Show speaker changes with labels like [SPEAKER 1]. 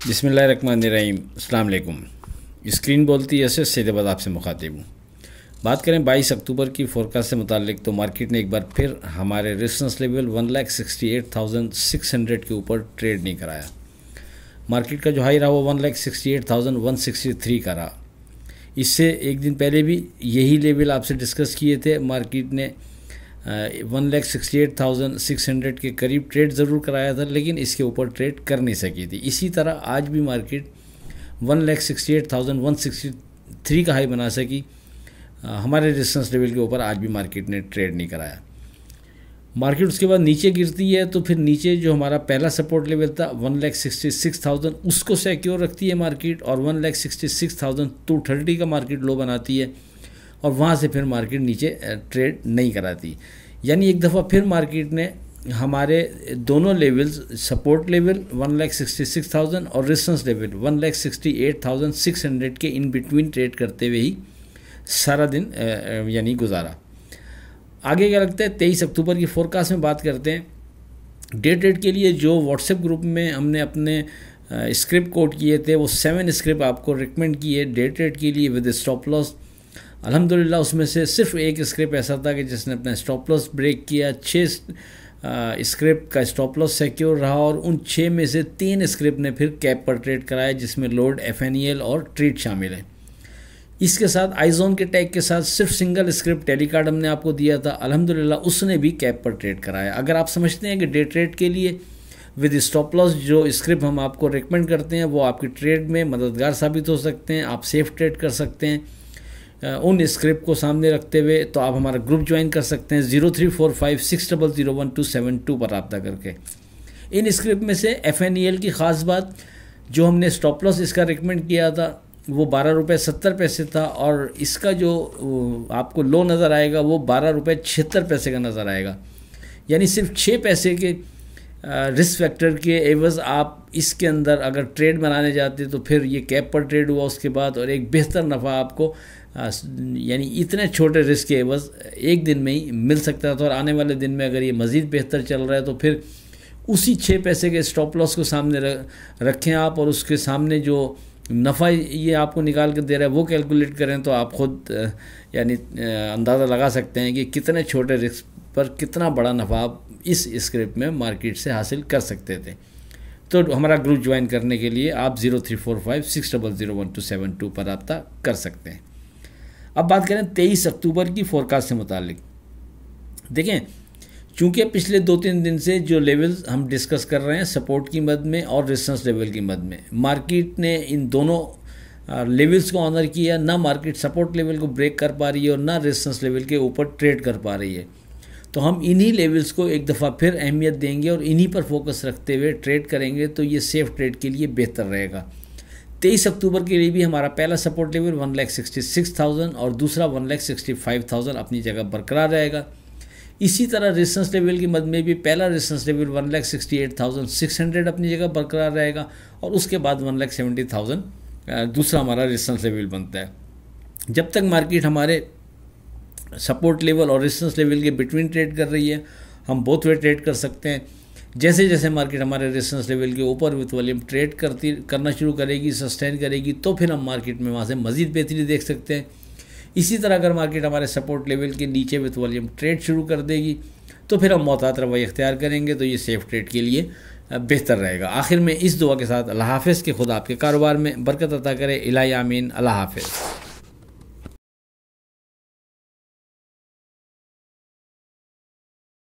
[SPEAKER 1] बिस्मिल्लाहिर्रहमानिर्रहीम। अस्सलाम वालेकुम। स्क्रीन बोलती है सैयदाबाद आपसे मुखातिब हूँ। बात करें 22 अक्टूबर की फोरकास्ट से मुतालिक तो मार्केट ने एक बार फिर हमारे रेजिस्टेंस लेवल 1,68,600 के ऊपर ट्रेड नहीं कराया। मार्केट का जो हाई रहा वो 1,68,163 का रहा। इससे एक दिन पहले भी यही लेवल आपसे डिस्कस किए थे। मार्केट ने 1,68,600 के करीब ट्रेड ज़रूर कराया था, लेकिन इसके ऊपर ट्रेड कर नहीं सकी थी। इसी तरह आज भी मार्केट 1,68,163 का हाई बना सकी। हमारे रेजिस्टेंस लेवल के ऊपर आज भी मार्केट ने ट्रेड नहीं कराया। मार्केट उसके बाद नीचे गिरती है तो फिर नीचे जो हमारा पहला सपोर्ट लेवल था 1,66,000 उसको सिक्योर रखती है मार्केट, और 1,66,230 का मार्केट लो बनाती है और वहाँ से फिर मार्केट नीचे ट्रेड नहीं कराती। यानी एक दफ़ा फिर मार्केट ने हमारे दोनों लेवल्स सपोर्ट लेवल 1,66,000 और रेजिस्टेंस लेवल 1,68,600 के इन बिटवीन ट्रेड करते हुए ही सारा दिन यानी गुजारा। आगे क्या लगता है 23 अक्टूबर की फोरकास्ट में बात करते हैं। डे ट्रेड के लिए जो व्हाट्सएप ग्रुप में हमने अपने स्क्रिप्ट कोड किए थे वो 7 स्क्रिप्ट आपको रिकमेंड किए डे ट्रेड के लिए विद स्टॉप लॉस। अल्हम्दुलिल्लाह उसमें से सिर्फ एक स्क्रिप्ट ऐसा था कि जिसने अपना स्टॉप लॉस ब्रेक किया। 6 स्क्रिप्ट का स्टॉप लॉस सिक्योर रहा और उन 6 में से 3 स्क्रिप्ट ने फिर कैप पर ट्रेड कराया, जिसमें लोड, FNEL और ट्रीट शामिल है। इसके साथ आइजोन के टैग के साथ सिर्फ सिंगल स्क्रिप्ट टेलीकार्ड हमने आपको दिया था, अल्हम्दुलिल्लाह उसने भी कैप पर ट्रेड कराया। अगर आप समझते हैं कि डे ट्रेड के लिए विद स्टॉप लॉस जो स्क्रिप्ट हम आपको रिकमेंड करते हैं वो आपकी ट्रेड में मददगार साबित हो सकते हैं, आप सेफ ट्रेड कर सकते हैं उन स्क्रिप्ट को सामने रखते हुए, तो आप हमारा ग्रुप ज्वाइन कर सकते हैं 0345600172 पर रब्ता करके। इन स्क्रिप्ट में से FNEL की ख़ास बात, जो हमने स्टॉप लॉस इसका रिकमेंड किया था वो 12 रुपये 70 पैसे था, और इसका जो आपको लो नज़र आएगा वो 12 रुपये 76 पैसे का नज़र आएगा। यानी सिर्फ 6 पैसे के रिस्क फैक्टर के एवज़ आप इसके अंदर अगर ट्रेड बनाने जाते तो फिर ये कैप पर ट्रेड हुआ उसके बाद, और एक बेहतर नफ़ा आपको यानी इतने छोटे रिस्क के एवज़ एक दिन में ही मिल सकता था। और आने वाले दिन में अगर ये मज़ीद बेहतर चल रहा है तो फिर उसी 6 पैसे के स्टॉप लॉस को सामने रखें आप, और उसके सामने जो नफ़ा ये आपको निकाल कर दे रहा है वो कैलकुलेट करें, तो आप ख़ुद यानी अंदाज़ा लगा सकते हैं कि कितने छोटे रिस्क पर कितना बड़ा नफ़ा आप इस स्क्रिप्ट में मार्केट से हासिल कर सकते थे। तो हमारा ग्रुप ज्वाइन करने के लिए आप 0345600172 पर रब्ता कर सकते हैं। अब बात करें 23 अक्टूबर की फोरकास्ट से मुतालिक। देखें, चूँकि पिछले 2-3 दिन से जो लेवल्स हम डिस्कस कर रहे हैं सपोर्ट की मद में और रेजिस्टेंस लेवल की मद में, मार्केट ने इन दोनों लेवल्स को ऑनर किया। ना मार्केट सपोर्ट लेवल को ब्रेक कर पा रही है और ना रेजिस्टेंस लेवल के ऊपर ट्रेड कर पा रही है। तो हम इन्हीं लेवल्स को एक दफ़ा फिर अहमियत देंगे और इन्हीं पर फोकस रखते हुए ट्रेड करेंगे, तो ये सेफ ट्रेड के लिए बेहतर रहेगा। 23 अक्टूबर के लिए भी हमारा पहला सपोर्ट लेवल 1,66,000 और दूसरा 1,65,000 अपनी जगह बरकरार रहेगा। इसी तरह रेजिस्टेंस लेवल की मद में भी पहला रेजिस्टेंस लेवल 1,68,600 अपनी जगह बरकरार रहेगा, और उसके बाद 1,70,000 दूसरा हमारा रेजिस्टेंस लेवल बनता है। जब तक मार्केट हमारे सपोर्ट लेवल और रेजिस्टेंस लेवल के बिटवीन ट्रेड कर रही है, हम बोथ वे ट्रेड कर सकते हैं। जैसे जैसे मार्केट हमारे रेजिस्टेंस लेवल के ऊपर विथ वॉल्यूम ट्रेड करना शुरू करेगी, सस्टेन करेगी, तो फिर हम मार्केट में वहाँ से मज़ीद बेहतरी देख सकते हैं। इसी तरह अगर मार्केट हमारे सपोर्ट लेवल के नीचे विथ वॉल्यूम ट्रेड शुरू कर देगी तो फिर हम मोहतात रवैया इख्तियार करेंगे, तो ये सेफ ट्रेड के लिए बेहतर रहेगा। आखिर में इस दुआ के साथ अल्लाह हाफ़िज़ के खुदा आपके कारोबार में बरकत अता करे। इलाही आमीन। अल्लाह हाफ़िज़।